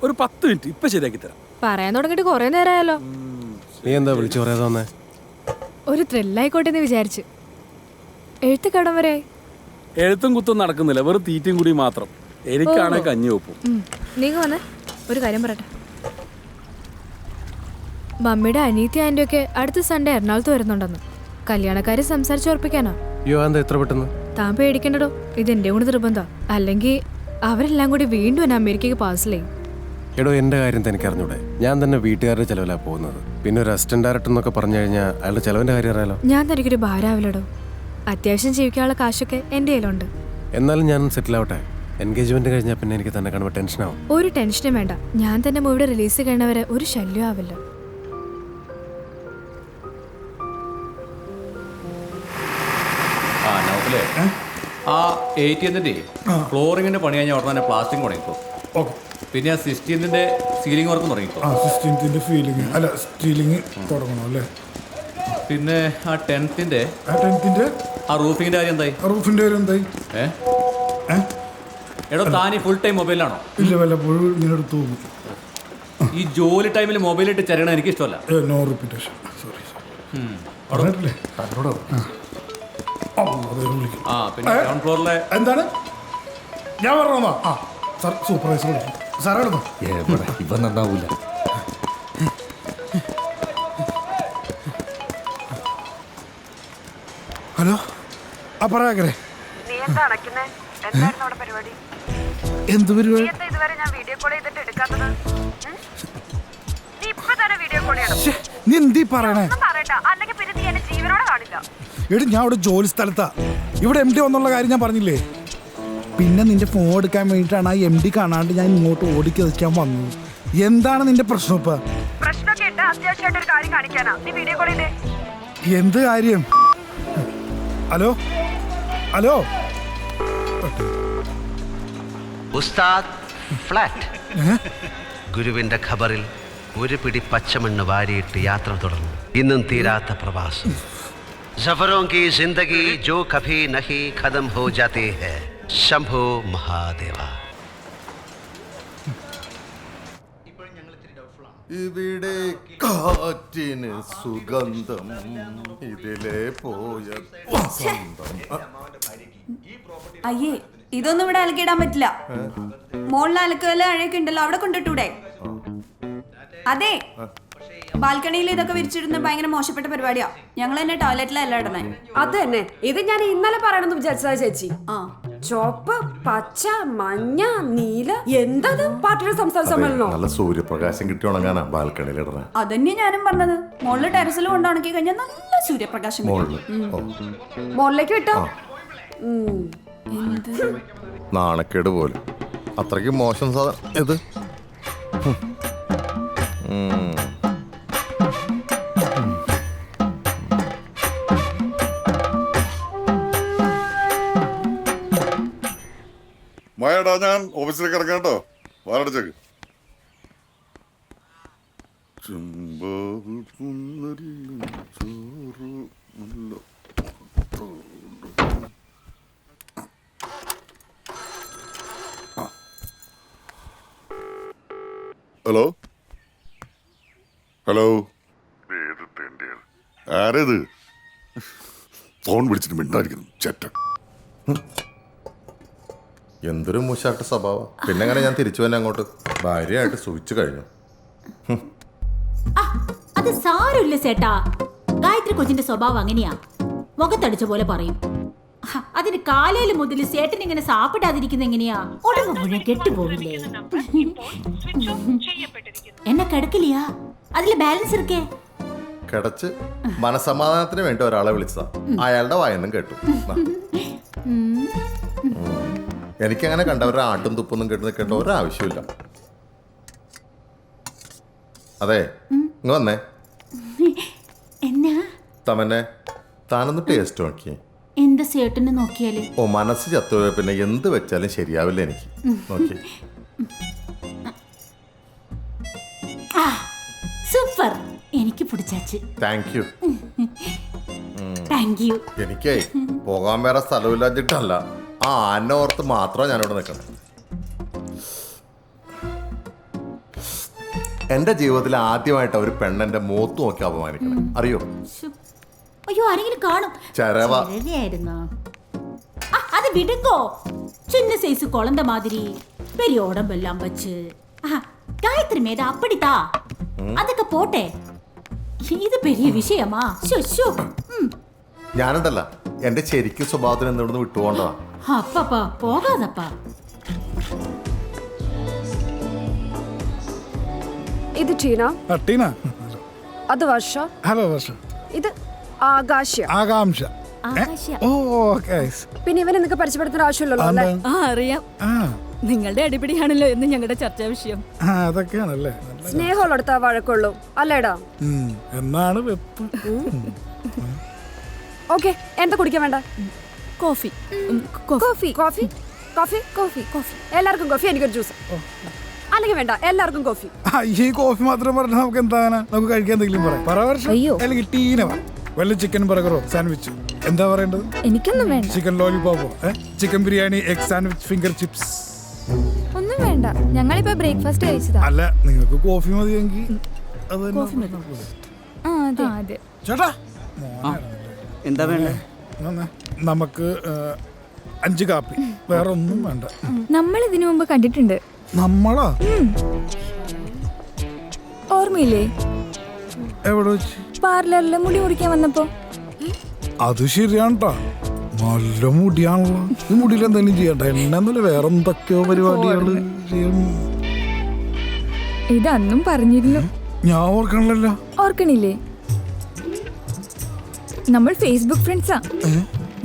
ഒരു 10 മിനിറ്റ് ഇപ്പൊ ശരിയാക്കി തരാം. പറയാൻ തുടങ്ങിട്ട് കൊറേ നേരമായല്ലോ. നീ എന്താ വിളിച്ചു പറയാതെ വന്നേ? ഒരു ത്രില്ലായിക്കോട്ടെ എന്ന് വിചാരിച്ചു. എഴുത്ത് കടം വരെ എഴുത്തും കുത്തും നടക്കുന്നില്ല, വെറും തീറ്റയും കൂടി മാത്രം. എനിക്കാണെ കഞ്ഞി വെപ്പും. നീങ്ങ വന്നേ, ഒരു കാര്യം പറയട്ടെ. മമ്മിയുടെ അനീതി ആന്റിയൊക്കെ അടുത്ത സൺഡേ എറണാകുളത്ത് വരുന്നുണ്ടെന്ന്. കല്യാണക്കാരെ സംസാരിച്ച് ഉറപ്പിക്കാനോ? അയ്യോ, എന്താ എത്ര പെട്ടെന്ന്? താൻ പേടിക്കണ്ടോ, ഇത് എന്റെ കൂടെ നിർബന്ധം. അല്ലെങ്കിൽ അവരെല്ലാം കൂടി വീണ്ടും എന്നെ അമേരിക്കക്ക് പാസിലായി. എടോ, എന്റെ കാര്യം തനിക്ക് അറിഞ്ഞൂടെ? ഞാൻ തന്നെ വീട്ടുകാരുടെ ചെലവിലാണ് പോകുന്നത്. പിന്നെ ഒരു അസിസ്റ്റന്റ് ഡയറക്ടർ എന്നൊക്കെ പറഞ്ഞു കഴിഞ്ഞാൽ അയാളുടെ ചെലവിന്റെ കാര്യം അറിയാലോ. ഞാൻ തനിക്കൊരു ഭാരാവില്ലടോ. അത്യാവശ്യം ജീവിക്കാനുള്ള കാശൊക്കെ എന്റെ കയ്യിലുണ്ട്. എന്നാലും ഞാൻ സെറ്റിൽ ആവട്ടെ. എൻഗേജ്മെന്റ് കഴിഞ്ഞാൽ പിന്നെ എനിക്ക് തന്നെ കാണുമ്പോൾ ടെൻഷനാവും. ഒരു ടെൻഷനും വേണ്ട. ഞാൻ തന്നെ മൂവിയുടെ റിലീസ് കഴിഞ്ഞവരെ ഒരു ശല്യം ആവില്ല. ആ 80ന്റെ ഫ്ലോറിങ്ങിന്റെ പണി കഴിഞ്ഞാൽ ഉടനെ പ്ലാസ്റ്റിക് തുടങ്ങിക്കോ. പിന്നെ ആ 16ന്റെ സീലിംഗ് വർക്ക് തുടങ്ങിക്കോ. 16ന്റെ ഫീലിംഗ് അല്ല സ്റ്റീലിംഗ് തുടങ്ങണം അല്ലേ? പിന്നെ ആ 10ന്റെ ആ റൂഫിങ്ങിന്റെ കാര്യം എന്തായി? റൂഫിന്റെ കാര്യം എന്തായി? എടോ, താനീ ഫുൾ ടൈം മൊബൈലാണോ? ഇല്ല, വല്ലപ്പോഴും ഇങ്ങനെ എടുത്തു പോകും. ഈ ജോലി ടൈമിൽ മൊബൈലിട്ട് ചെറിയണ എനിക്ക് ഇഷ്ടമല്ല. No repetition. സോറി പറഞ്ഞിട്ടില്ലേ തന്നോട്? ആ പിന്നെ ഗ്രൗണ്ട് ഫ്ലോറിലെ എന്താണ് ഞാൻ പറഞ്ഞോ? ആ സാർ സൂപ്പർവൈസർ വിളിക്കും. സാറാണോ? ഇവ നന്നാവൂല. ഹലോ, ആ പറയാകരെ. എന്ത് പരിപാടി? നീ എന്തീ പറയണേ? എടി, ഞാൻ ഇവിടെ ജോലി സ്ഥലത്താ. ഇവിടെ MD വന്നുള്ള കാര്യം ഞാൻ പറഞ്ഞില്ലേ? പിന്നെ നിന്റെ ഫോൺ എടുക്കാൻ വേണ്ടിയിട്ടാണ് ആ MD കാണാണ്ട് ഞാൻ ഇങ്ങോട്ട് ഓടിക്കതിക്കാൻ വന്നത്. എന്താണ് നിന്റെ പ്രശ്നം ഇപ്പൊ? എന്ത് കാര്യം? ഹലോ ഹലോ ഉസ്താദ് ഫ്ലാറ്റ്. ഗുരുവിന്റെ ഖബറിൽ ഒരു പിടി പച്ചമണ്ണ് വാരിയിട്ട് യാത്ര തുടർന്നു. ഇന്നും തീരാത്ത പ്രവാസം. സഫറോं की जिंदगी जो कभी नहीं खत्म हो जाती है. ശംഭോ മഹാദേവ. ഇവിടെ കാറ്റിന് സുഗന്ധം, ഇതിലെ പോയ അയ്യേ, ഇതൊന്നും ഇവിടെ അലക്കിടാൻ പറ്റില്ല. മോളിൽ അലക്കല്ല അഴയൊക്കെ ഉണ്ടല്ലോ, അവിടെ കൊണ്ടിട്ടൂടെ? അതെ, ബാൽക്കണിയിൽ ഇതൊക്കെ വിരിച്ചിടുന്ന ഭയങ്കര മോശപ്പെട്ട പരിപാടിയാ. ഞങ്ങൾ തന്നെ ടോയ്ലറ്റിലല്ല ഇടണേ. അത് തന്നെ, ഇത് ഞാൻ ഇന്നലെ പറയണമെന്ന് വിചാരിച്ചതാ ചേച്ചി. ചുവപ്പ്, പച്ച, മഞ്ഞ, നീല, എന്തത് പാർട്ടിയുടെ സംസ്ഥാന സമ്മേളനോ? നല്ല സൂര്യപ്രകാശം കിട്ടി ഉണങ്ങാനാ ബാൽക്കണിയിൽ ഇടണേ. അതന്നെ ഞാനും പറഞ്ഞത്. മോളില് ടെറസിൽ കൊണ്ട് ഉണക്കി കഴിഞ്ഞാൽ നല്ല സൂര്യപ്രകാശം. മോളിലേക്ക് വിട്ടോ? നാണക്കേട് പോലും. അത്രയ്ക്ക് മോശം ഇത്. മഴടാ, ഞാൻ ഓഫീസിലേക്ക് ഇറങ്ങാം കേട്ടോ. വാലടച്ചേക്ക്. ഹലോ ഹലോ, ആരേത്? ഫോൺ വിളിച്ചിട്ട് മിണ്ടായിരിക്കുന്നു ചേട്ട. എന്തൊരു മോശമായിട്ട് സ്വഭാവം. പിന്നെ അങ്ങനെ ഞാൻ തിരിച്ചു തന്നെ അങ്ങോട്ട് ഭാര്യയായിട്ട് സൂചിച്ചു കഴിഞ്ഞു. അത് സാരമില്ല ചേട്ടാ. ഗായത്രി കൊച്ചിന്റെ സ്വഭാവം അങ്ങനെയാ, മുഖത്തടിച്ച പോലെ പറയും. അതിന് കാലയില് മുതൽ ചേട്ടൻ ഇങ്ങനെ സാപ്പിടാതിരിക്കുന്ന എങ്ങനെയാ? ഉടമ്പ് മുഴുവൻ കെട്ടുപോകില്ലേ? എന്നെ കിടക്കില്ലയാ, അതില് ബാലൻസ് ഇരിക്കേ. കിടച്ച് മനസമാധാനത്തിന് വേണ്ടി ഒരാളെ വിളിച്ചതാ. അയാളുടെ വായന്നും കേട്ടു. എനിക്കങ്ങനെ കണ്ടവരുടെ ആട്ടും തുപ്പൊന്നും കേട്ട് നിൽക്കേണ്ട ഒരാവശ്യമില്ല. അതെ, ഇങ്ങ് വന്നേ. എന്നാ തമന്നെ, താനൊന്ന് ടേസ്റ്റ് നോക്കിയേ. എന്താ ചേട്ടന് നോക്കിയാല്? ഓ, മനസ്സ് ചത്തുപോയ പിന്നെ എന്ത് വെച്ചാലും ശരിയാവില്ല എനിക്ക്. നോക്കി. സൂപ്പർ, എനിക്ക് പിടിച്ചാച്ച്. Thank you. Thank you. എനിക്കേ പോകാൻ വേറെ സ്ഥലമില്ലാഞ്ഞിട്ടല്ല, ആ ആന ഓർത്ത് മാത്രം ഞാനിവിടെ നിൽക്കണം. എന്റെ ജീവിതത്തിൽ ആദ്യമായിട്ട് ഒരു പെണ്ണെന്റെ മുഖത്ത് നോക്കി അപമാനിക്കണം. അറിയോ? ശ്ശോ. അയ്യോ ആരെങ്കിലും കാണും. ചരവ. ചെരവയായിരുന്നോ? അത് വിടുങ്കോ. சின்ன சைஸ் குழந்தை மாதிரி பெரிய உடம்பெல்லாம் வச்சு காயத்ரி மேத அப்படித்தா அதுக்கு போட்டே ഇത് പെരിയ വിഷയമാ. ഞാനുണ്ടല്ല എന്റെ ശരിക്കും സ്വഭാവത്തിന് എന്തുകൊണ്ട് വിട്ടുപോകേണ്ടതാ. അപ്പപ്പാ പോകാതപ്പാ. ഇത് ടീന. ടീന. അത് വർഷ. ഹലോ വർഷ. ഇത് ആകാശ. ആകാംക്ഷ. ഓ ഓക്കേ. പിന്നെ ഇവനെ നിങ്ങൾക്ക് പരിചയപ്പെടുത്തേണ്ട ആവശ്യമില്ലല്ലോ അല്ലേ? അറിയാം. നിങ്ങളുടെ അടിപിടിയാണല്ലോ എന്ന് ഞങ്ങളുടെ ചർച്ചാ വിഷയം. അതൊക്കെയാണല്ലേ. സ്നേഹമുള്ളടുത്ത വഴക്കുള്ളൂ അല്ലേടാ? എന്നാണ് വെപ്പ്. ഓക്കെ, എന്താ കുടിക്കാൻ വേണ്ട? Coffee. Coffee coffee coffee coffee coffee എല്ലാവർക്കും കോഫി, എനിക്കൊരു ജ്യൂസ്. അല്ലെങ്കിൽ വേണ്ട, എല്ലാവർക്കും കോഫി. ഈ കോഫി മാത്രം പറഞ്ഞാൽ നമുക്ക് എന്താണ്? നമുക്ക് കഴിക്കാൻ എന്തെങ്കിലും പറയാം. അല്ലെങ്കിൽ ടീന വല്ല ചിക്കൻ ബർഗറോ സാൻഡ്വിച്ച് എന്താ പറയേണ്ടത്? എനിക്കൊന്നും വേണ്ട. ചിക്കൻ ലോലിപോപ്പോ, chicken biryani, egg sandwich, finger chips ഒന്നും വേണ്ട. ഞങ്ങളിപ്പോ ബ്രേക്ക്ഫാസ്റ്റ് കഴിച്ചതാ. അല്ല, നിങ്ങൾക്ക് കോഫി മതിയെങ്കിൽ ചേട്ടാ എന്താ വേണ്ടേ? നമുക്ക് 5 കാപ്പി, വേറെ ഒന്നും വേണ്ട. നമ്മൾ ഇതിനു മുമ്പ് കണ്ടിട്ടുണ്ട്. നമ്മളാ? ഓർമ്മയില്ലേ? എവിടെ വെച്ച്? പാർലറിൽ മുടി മുറിക്കാൻ വന്നപ്പോ. അത് ശരിയാണ്ട്ടാ, നല്ല മുടിയാണല്ലോ. ഈ മുടിയിൽ എന്തെങ്കിലും ചെയ്യണ്ട, എണ്ണന്നല്ല വേറെ എന്തൊക്കെയോ പരിപാടികള് ചെയ്യും. ഇതന്നും പറഞ്ഞിരുന്നു. ഞാൻ ഓർക്കണല്ലോ. ഓർക്കണില്ലേ? നമ്മൾ ഫേസ്ബുക്ക് ഫ്രണ്ട്സാ.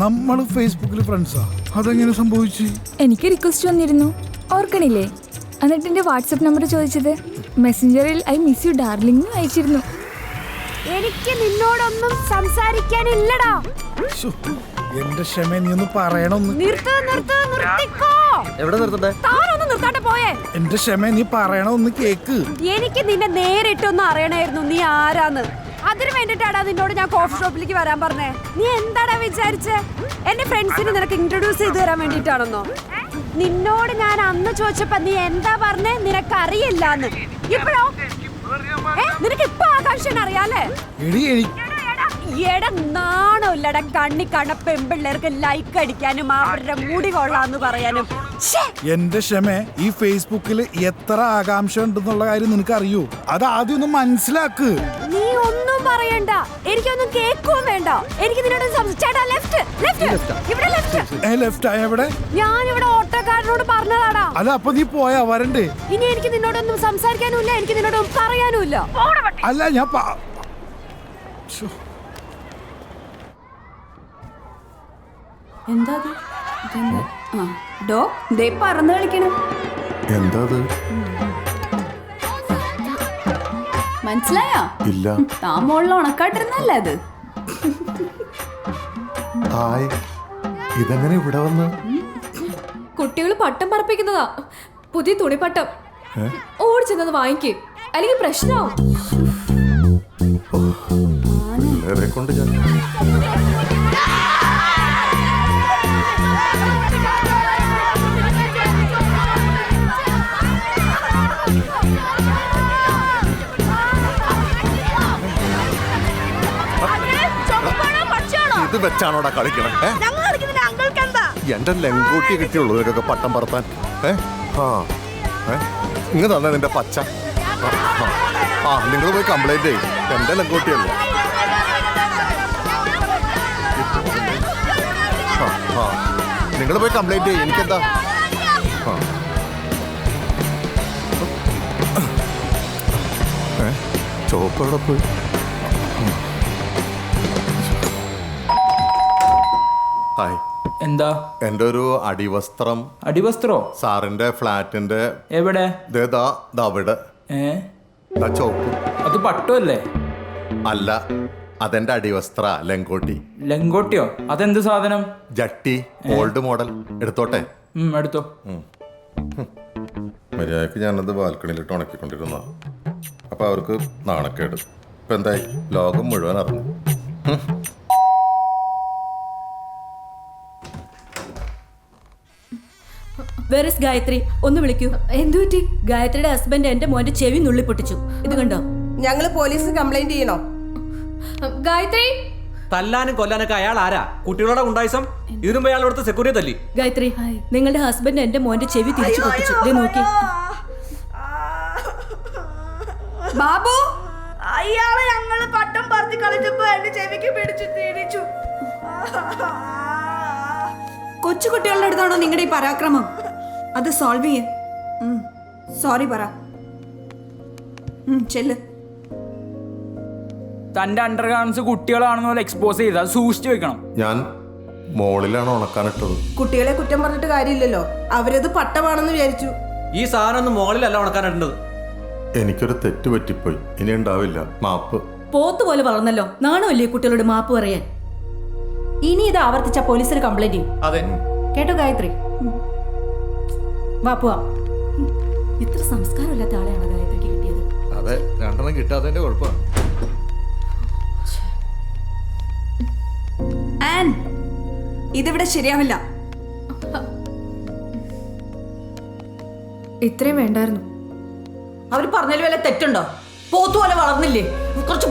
നമ്മൾ ഫേസ്ബുക്കിൽ ഫ്രണ്ട്സാ? അതെങ്ങനെ സംഭവിച്ചു? എനിക്ക് റിക്വസ്റ്റ് വന്നിരുന്നു, ഓർക്കണില്ലേ? എന്നിട്ട് എന്റെ വാട്സപ്പ് നമ്പർ ചോദിച്ചത് മെസ്സഞ്ചറിൽ ഐ മിസ് യു ഡാർലിംഗ് അയച്ചിരുന്നു. എനിക്ക് നിന്നോടൊന്നും സംസാരിക്കാനില്ലടാ. എന്റെ ക്ഷമ നീ ഒന്ന് പറയണൊന്ന്. എവിടെ നിർത്തണ്ടേ? നിർത്താണ്ട് പോയേ. എന്റെ ക്ഷമ നീ പറയണൊന്ന് കേക്ക്. എനിക്ക് നിന്നെ നേരിട്ടൊന്നും അറിയണമായിരുന്നു നീ ആരാന്ന്. അതിന് വേണ്ടിട്ടാടാ നിന്നോട് ഞാൻ കോഫി ഷോപ്പിലേക്ക് വരാൻ പറഞ്ഞേ. നീ എന്താടാ വിചാരിച്ചേ? എന്റെ ഫ്രണ്ട്സിന് നിനക്ക് ഇൻട്രൊഡ്യൂസ് ചെയ്ത് തരാൻ വേണ്ടിട്ടാണെന്നോ? നിന്നോട് ഞാൻ അന്ന് ചോദിച്ചപ്പോ നീ എന്താ പറഞ്ഞേ? നിനക്കറിയില്ലാന്ന്. ഇപ്പോഴോ? നിനക്ക് ഇപ്പൊ ആകാംക്ഷ അറിയാലേ? നാണമില്ലടാ കണ്ണി കാണ പെമ്പിള്ളേർക്ക് ലൈക്ക് അടിക്കാനും അവരുടെ മുടി കൊള്ളാന്ന് പറയാനും. എന്റെ ക്ഷമ, ഈ ഫേസ്ബുക്കിൽ എത്ര ആകാംക്ഷ ഉണ്ടെന്നുള്ള കാര്യം നിനക്ക് അറിയൂ. അത് ആദ്യം ഒന്ന് മനസ്സിലാക്ക്. നീ ഒന്നും പറയണ്ട, എനിക്കൊന്നും കേൾക്കുകയും വേണ്ട. എനിക്ക് നിന്നോട് ഞാനിവിടെ ഓട്ടോക്കാരനോട് പറഞ്ഞതാടാ. അല്ല, അപ്പൊ നീ പോയാ വരണ്ടേ? ഇനി എനിക്ക് നിന്നോടൊന്നും സംസാരിക്കാനുമില്ല, എനിക്ക് നിന്നോടൊന്നും പറയാനുമില്ല. അല്ല, ഞാൻ എന്താ പറന്ന് കളിക്കണം? എന്താ മനസ്സിലായോ? ഇല്ല. താൻ മോളിൽ ഉണക്കാട്ടിരുന്നല്ലേ അത്? ഇതെങ്ങനെ ഇവിടെ വന്ന്? കുട്ടികൾ പട്ടം പറപ്പിക്കുന്നതാ, പുതിയ തുണിപ്പട്ടം. ഓടിച്ചെന്നത് വാങ്ങിക്കേ, അല്ലെങ്കിൽ പ്രശ്നമാവും. കൊണ്ട് ഞാൻ ഇത് വെച്ചാണോടാ കളിക്കണേ? എന്റെ ലെങ്കൂട്ടി കിട്ടിയുള്ളൂ ഇതൊക്കെ പട്ടം പറത്താൻ. ഇങ്ങ് തന്നെ നിന്റെ പച്ച. നിങ്ങൾ പോയി കംപ്ലൈന്റ് ചെയ്യും. എന്റെ ലെങ്കൂട്ടിയല്ലേ? നിങ്ങൾ പോയി കംപ്ലൈന്റ് ചെയ്യും, എനിക്കെന്താ? ചോപ്പവിടെ പോയി. ഹായ്. എന്താ? എന്റെ ഒരു അടിവസ്ത്രം. അടിവസ്ത്രോ? സാറിന്റെ ഫ്ലാറ്റിന്റെ എവിടെ? അവിടെ ചോപ്പ്. അത് പട്ടുമല്ലേ? അല്ല, അതെന്റെ അടിവസ്ത്ര. ലെങ്കോട്ടി. ലെങ്കോട്ടിയോ? അതെന്ത് സാധനം? ജട്ടി, ഓൾഡ് മോഡൽ. എടുത്തോട്ടെ? എടുത്തോ. മര്യാദക്ക് ഞാനത് ബാൽക്കണിയിലിട്ട് ഉണക്കിക്കൊണ്ടിരുന്ന. അപ്പൊ അവർക്ക് നാണക്കേട്. ഇപ്പൊ എന്തായി? ലോകം മുഴുവൻ അറിഞ്ഞു. വേറെസ് ഗായത്രി ഒന്ന് വിളിക്കൂ. എന്തു പറ്റി? ഗായത്രിയുടെ ഹസ്ബൻഡ് എന്റെ മോന്റെ ചെവി നുള്ളി പൊട്ടിച്ചു. ഇത് കണ്ടോ? ഞങ്ങള് പോലീസിന് കംപ്ലൈന്റ് ചെയ്യണോ? ഗായത്രി, തല്ലാനും കൊല്ലാനൊക്കെ അയാൾ ആരാ? കുട്ടികളുടെ ഉണ്ടായിസം ഇതിനും അയാൾ ഇവിടുത്തെ സെക്യൂരിറ്റി തല്ലി. ഗായത്രി, നിങ്ങളുടെ ഹസ്ബൻഡ് എന്റെ മോന്റെ ചെവി തിരിച്ചു പൊട്ടിച്ചു. ദേ നോക്കി. ബാബു, അയാളെ ഞങ്ങള് പട്ടം പറത്തി കളിച്ചപ്പോ എന്റെ ചെവിക്ക് പിടിച്ചു തിരിച്ചു. കൊച്ചുകുട്ടികളുടെ അടുത്താണോ നിങ്ങളുടെ ഈ പരാക്രമം? അത് സോൾവ് ചെയ്യ. സോറി പറ. ചെല്ല്. തന്റെ അണ്ടർഗാർമെന്റ്സ് കുട്ടികളാണെന്ന് പോലെ എക്സ്പോസ് ചെയ്ത് അത് സൂക്ഷിച്ചു വെക്കണം. ഞാൻ മോളിലാണ് ഉണക്കാനിട്ടത്. കുട്ടികളെ കുറ്റം പറഞ്ഞിട്ട് കാര്യമില്ലല്ലോ, അവരത് പട്ടമാണെന്ന് വിചാരിച്ചു. ഈ സാധനം ഒന്നും മോളിലല്ല ഉണക്കാനിടേണ്ടത്. എനിക്കൊരു തെറ്റ് പറ്റിപ്പോയി, ഇനി ഉണ്ടാവില്ല, മാപ്പ്. പോത്ത് പോലെ വളർന്നല്ലോ, നാണമല്ലേ കുട്ടികളോട് മാപ്പ് പറയാൻ? ഇനി ഇത് ആവർത്തിച്ച പോലീസിന് കംപ്ലൈന്റ് ചെയ്യും. അതെ കേട്ടോ ഗായത്രി? വാ പോവാം. ഇത്ര സംസ്കാരമില്ലാത്ത ആളെയാണ് ഗായത്രിക്ക് കിട്ടിയത്. അതെ, രണ്ടെണ്ണം കിട്ടാത്തതിന്റെ കുഴപ്പമാണ്. ആൻ, ഇതിവിടെ ശരിയാവില്ല. ഇത്രയും വേണ്ടായിരുന്നു. അവർ പറഞ്ഞതിൽ വല്ല തെറ്റുണ്ടോ? പോത്ത് പോലെ വളർന്നില്ലേ? കുറച്ച്